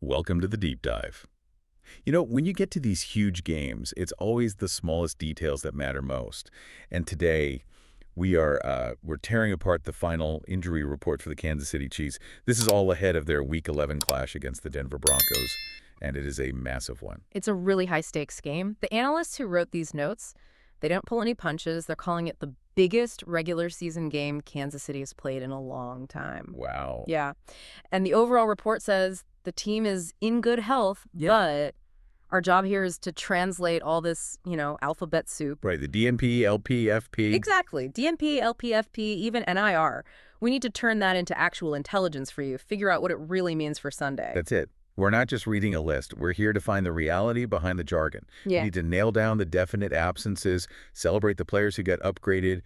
Welcome to the deep dive. When you get to these huge games, it's always the smallest details that matter most. And today, we're tearing apart the final injury report for the Kansas City Chiefs. This is all ahead of their Week 11 clash against the Denver Broncos, and it is a massive one. It's a really high-stakes game. The analysts who wrote these notes, they don't pull any punches. They're calling it the biggest regular season game Kansas City has played in a long time. Wow. Yeah. And the overall report says the team is in good health, but our job here is to translate all this, alphabet soup. Right, the DNP, LP, FP. Exactly. DNP, LPFP, even NIR. We need to turn that into actual intelligence for you, figure out what it really means for Sunday. That's it. We're not just reading a list. We're here to find the reality behind the jargon. Yeah. We need to nail down the definite absences, celebrate the players who got upgraded,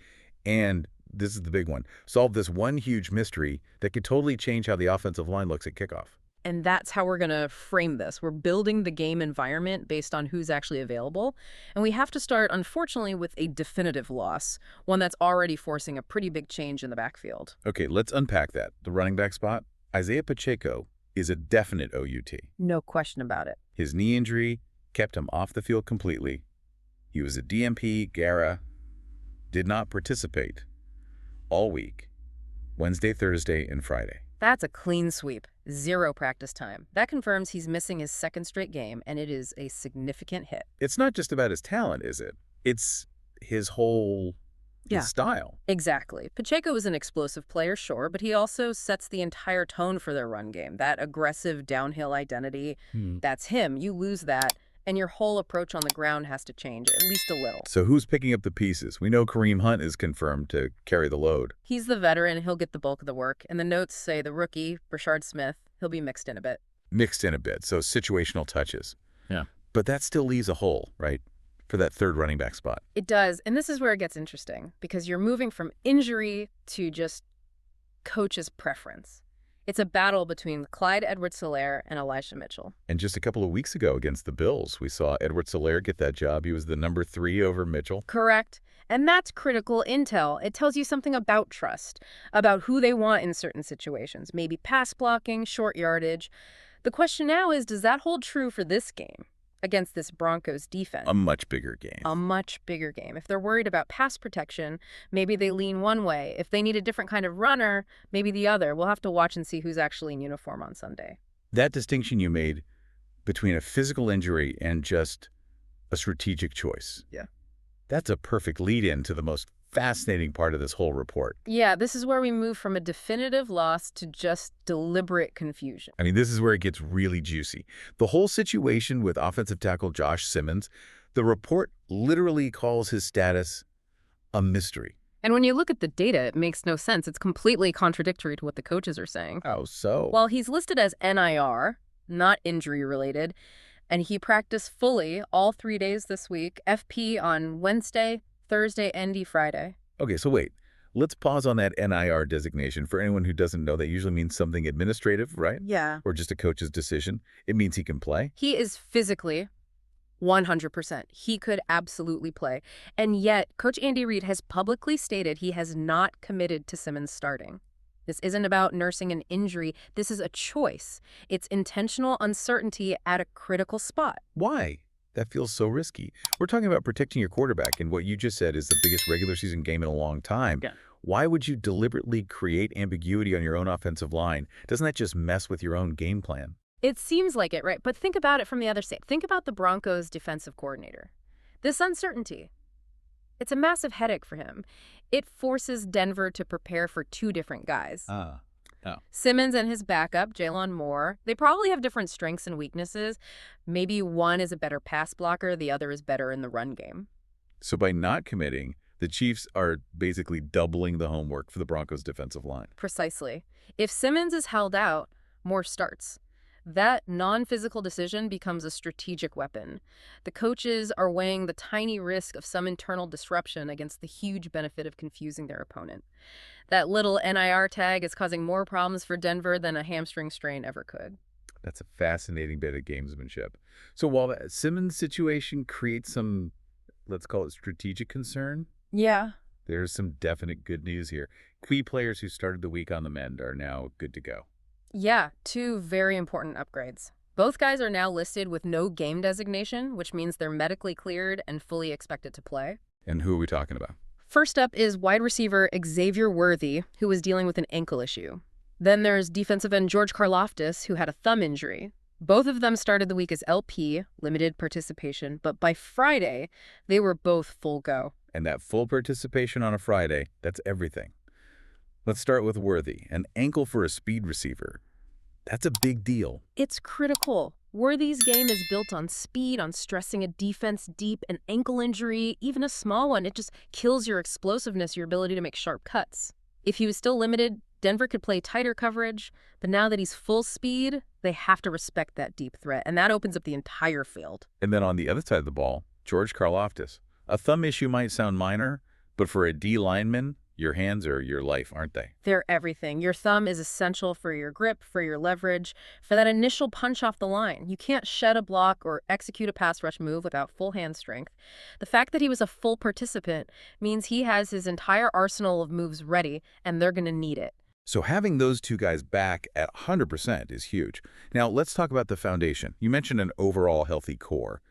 and this is the big one, solve this one huge mystery that could totally change how the offensive line looks at kickoff. And that's how we're going to frame this. We're building the game environment based on who's actually available. And we have to start, unfortunately, with a definitive loss, one that's already forcing a pretty big change in the backfield. Okay, let's unpack that. The running back spot, Isaiah Pacheco is a definite OUT. No question about it. His knee injury kept him off the field completely. He was a DMP, GARA, did not participate all week, Wednesday, Thursday, and Friday. That's a clean sweep. 0 practice time. That confirms he's missing his second straight game, and it is a significant hit. It's not just about his talent, is it? It's his whole his style. Exactly. Pacheco is an explosive player, sure, but he also sets the entire tone for their run game. That aggressive downhill identity, that's him. You lose that, and your whole approach on the ground has to change, at least a little. So who's picking up the pieces? We know Kareem Hunt is confirmed to carry the load. He's the veteran. He'll get the bulk of the work. And the notes say the rookie, Brashard Smith, he'll be mixed in a bit. So situational touches. Yeah. But that still leaves a hole, right, for that third running back spot. It does. And this is where it gets interesting, because you're moving from injury to just coach's preference. It's a battle between Clyde Edwards-Helaire and Elijah Mitchell. And just a couple of weeks ago against the Bills, we saw Edwards-Helaire get that job. He was the number 3 over Mitchell. Correct. And that's critical intel. It tells you something about trust, about who they want in certain situations, maybe pass blocking, short yardage. The question now is, does that hold true for this game against this Broncos defense? A much bigger game. A much bigger game. If they're worried about pass protection, maybe they lean one way. If they need a different kind of runner, maybe the other. We'll have to watch and see who's actually in uniform on Sunday. That distinction you made between a physical injury and just a strategic choice. Yeah. That's a perfect lead-in to the most fascinating part of this whole report. Yeah, this is where we move from a definitive loss to just deliberate confusion. I mean, this is where it gets really juicy. The whole situation with offensive tackle Josh Simmons, the report literally calls his status a mystery. And when you look at the data, it makes no sense. It's completely contradictory to what the coaches are saying. How so? Well, he's listed as NIR, not injury-related, and he practiced fully all 3 days this week, FP on Wednesday, Thursday, and Friday. Okay, so wait. Let's pause on that NIR designation. For anyone who doesn't know, that usually means something administrative, right? Yeah. Or just a coach's decision. It means he can play. He is physically 100%. He could absolutely play. And yet, Coach Andy Reid has publicly stated he has not committed to Simmons starting. This isn't about nursing an injury. This is a choice. It's intentional uncertainty at a critical spot. Why? That feels so risky. We're talking about protecting your quarterback, and what you just said is the biggest regular season game in a long time. Yeah. Why would you deliberately create ambiguity on your own offensive line? Doesn't that just mess with your own game plan? It seems like it, right? But think about it from the other side. Think about the Broncos' defensive coordinator. This uncertainty, it's a massive headache for him. It forces Denver to prepare for 2 different guys. Simmons and his backup, Jalen Moore, they probably have different strengths and weaknesses. Maybe one is a better pass blocker, the other is better in the run game. So by not committing, the Chiefs are basically doubling the homework for the Broncos' defensive line. Precisely. If Simmons is held out, Moore starts. That non-physical decision becomes a strategic weapon. The coaches are weighing the tiny risk of some internal disruption against the huge benefit of confusing their opponent. That little NIR tag is causing more problems for Denver than a hamstring strain ever could. That's a fascinating bit of gamesmanship. So while the Simmons situation creates some, let's call it strategic concern, Yeah. there's some definite good news here. Key players who started the week on the mend are now good to go. Yeah, 2 very important upgrades. Both guys are now listed with no game designation, which means they're medically cleared and fully expected to play. And who are we talking about? First up is wide receiver Xavier Worthy, who was dealing with an ankle issue. Then there's defensive end George Karlaftis, who had a thumb injury. Both of them started the week as LP, limited participation, but by Friday, they were both full go. And that full participation on a Friday, that's everything. Let's start with Worthy, an ankle for a speed receiver. That's a big deal. It's critical. Worthy's game is built on speed, on stressing a defense deep, an ankle injury, even a small one. It just kills your explosiveness, your ability to make sharp cuts. If he was still limited, Denver could play tighter coverage, but now that he's full speed, they have to respect that deep threat, and that opens up the entire field. And then on the other side of the ball, George Karlaftis. A thumb issue might sound minor, but for a D lineman, your hands are your life, aren't they? They're everything. Your thumb is essential for your grip, for your leverage, for that initial punch off the line. You can't shed a block or execute a pass rush move without full hand strength. The fact that he was a full participant means he has his entire arsenal of moves ready, and they're going to need it. So having those two guys back at 100% is huge. Now, let's talk about the foundation. You mentioned an overall healthy core.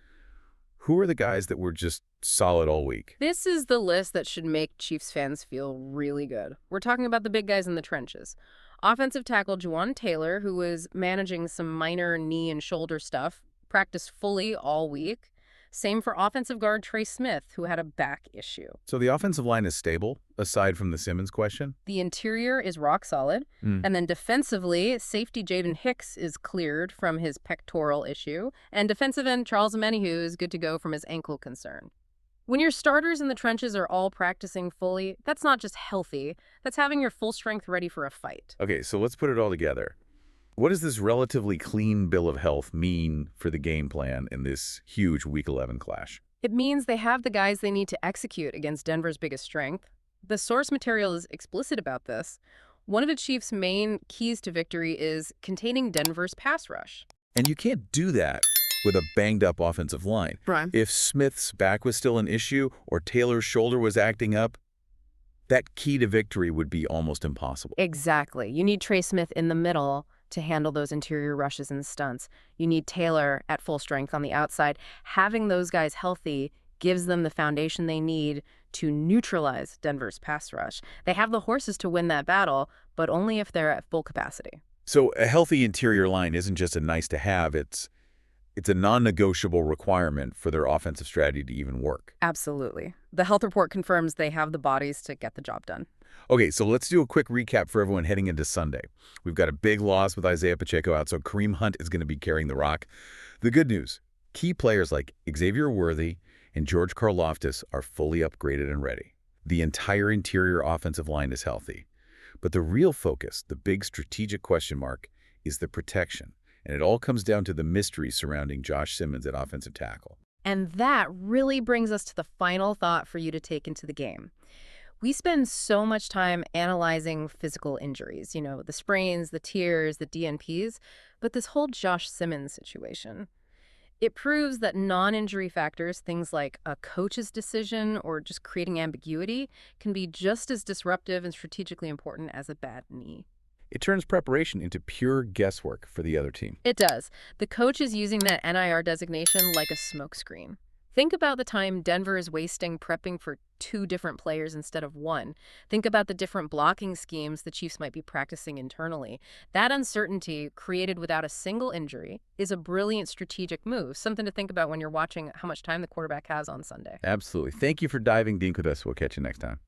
Who are the guys that were just solid all week? This is the list that should make Chiefs fans feel really good. We're talking about the big guys in the trenches. Offensive tackle Juwan Taylor, who was managing some minor knee and shoulder stuff, practiced fully all week. Same for offensive guard Trey Smith, who had a back issue. So the offensive line is stable, aside from the Simmons question? The interior is rock solid. And then defensively, safety Jaden Hicks is cleared from his pectoral issue. And defensive end Charles Omenihu is good to go from his ankle concern. When your starters in the trenches are all practicing fully, that's not just healthy. That's having your full strength ready for a fight. Okay, so let's put it all together. What does this relatively clean bill of health mean for the game plan in this huge Week 11 clash? It means they have the guys they need to execute against Denver's biggest strength. The source material is explicit about this. One of the Chiefs' main keys to victory is containing Denver's pass rush. And you can't do that with a banged-up offensive line. Right. If Smith's back was still an issue or Taylor's shoulder was acting up, that key to victory would be almost impossible. Exactly. You need Trey Smith in the middle to handle those interior rushes and stunts. You need Taylor at full strength on the outside. Having those guys healthy gives them the foundation they need to neutralize Denver's pass rush. They have the horses to win that battle, but only if they're at full capacity. So a healthy interior line isn't just a nice-to-have, it's a non-negotiable requirement for their offensive strategy to even work. Absolutely. The health report confirms they have the bodies to get the job done. Okay, so let's do a quick recap for everyone heading into Sunday. We've got a big loss with Isaiah Pacheco out, so Kareem Hunt is going to be carrying the rock. The good news, key players like Xavier Worthy and George Karlaftis are fully upgraded and ready. The entire interior offensive line is healthy. But the real focus, the big strategic question mark, is the protection. And it all comes down to the mystery surrounding Josh Simmons at offensive tackle. And that really brings us to the final thought for you to take into the game. We spend so much time analyzing physical injuries, the sprains, the tears, the DNPs, but this whole Josh Simmons situation, it proves that non-injury factors, things like a coach's decision or just creating ambiguity, can be just as disruptive and strategically important as a bad knee. It turns preparation into pure guesswork for the other team. It does. The coach is using that NIR designation like a smokescreen. Think about the time Denver is wasting prepping for 2 different players instead of 1. Think about the different blocking schemes the Chiefs might be practicing internally. That uncertainty, created without a single injury, is a brilliant strategic move, something to think about when you're watching how much time the quarterback has on Sunday. Absolutely. Thank you for diving deep with us. We'll catch you next time.